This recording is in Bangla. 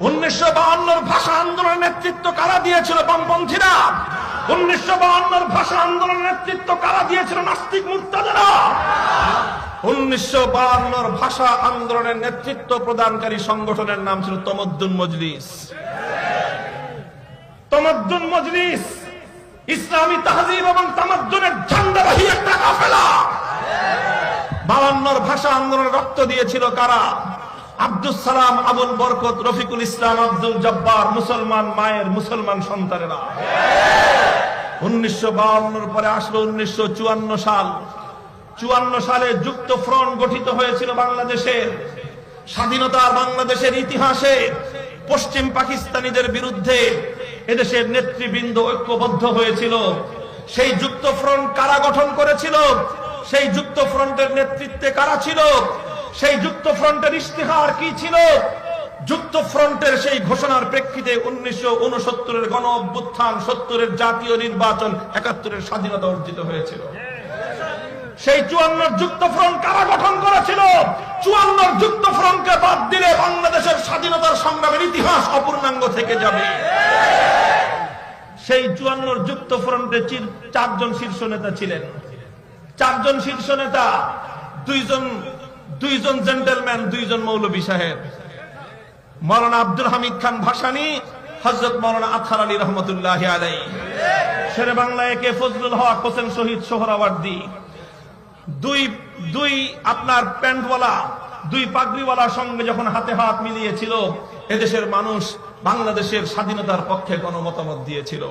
1952 ভাষা আন্দোলনের নেতৃত্ব কারা দিয়েছিল? বামপন্থীরা। 1952 ভাষা আন্দোলনের নেতৃত্ব কারা দিয়েছিল? নাস্তিক মুর্তাজারা। 1952 ভাষা আন্দোলনের নেতৃত্ব প্রদানকারী সংগঠনের নাম ছিল তমদ্দুন মজলিস। তমদ্দুন মজলিস ইসলামী তাহজিব এবং তামাদ্দুনের ঝান্ডাবাহী একটা কাফেলা। 52 ভাষা আন্দোলনে রক্ত দিয়েছিল কারা? আব্দুল সালাম, আবুল বরকত, রফিকুল ইসলাম, আব্দুল জব্বার, মুসলমান মায়ের মুসলমান সন্তানেরা। 1952 পরে আসলো 1954 সাল। 54 সালে যুক্ত ফ্রন্ট গঠিত হয়েছিল বাংলাদেশের। স্বাধীনতার বাংলাদেশের ইতিহাসে পশ্চিম পাকিস্তানিদের বিরুদ্ধে এদেশের নেতৃবৃন্দ ঐক্যবদ্ধ হয়েছিল। সেই যুক্ত ফ্রন্ট কারা গঠন করেছিল? সেই যুক্ত ফ্রন্টের নেতৃত্বে কারা ছিল? সেই যুক্ত ফ্রন্টের ইশতেহার কি ছিল? যুক্ত ফ্রন্টের সেই ঘোষণার প্রেক্ষিতে 1969 গণ অভ্যুত্থান, 70 জাতীয় নির্বাচন, 71 স্বাধীনতা অর্জিত হয়েছিল। সেই 54 যুক্ত ফ্রন্ট কারা গঠন করেছিল? 54 যুক্ত ফ্রন্টকে বাদ দিলে বাংলাদেশের স্বাধীনতার সংগ্রামের ইতিহাস অপূর্ণাঙ্গ থেকে যাবে। সেই 54 যুক্ত ফ্রন্টে 4জন শীর্ষ নেতা ছিলেন। 4জন শীর্ষ নেতা, দুইজন জেন্টলম্যান, 2জন মৌলভী সাহেব। মৌলানা আব্দুল হামিদ খান ভাসানী, হযরত মৌলানা আতহার আলী রহমতুল্লাহি আলাইহি। শেরে বাংলা একে ফজলুল হক হোসেন শহীদ সোহরাওয়ার্দী। দুই আপনার প্যান্টওয়ালা, 2 পাগড়িওয়ালার সঙ্গে যখন হাতে হাত মিলিয়েছিল, এদেশের মানুষ বাংলাদেশের স্বাধীনতার পক্ষে গণমতামত দিয়েছিল।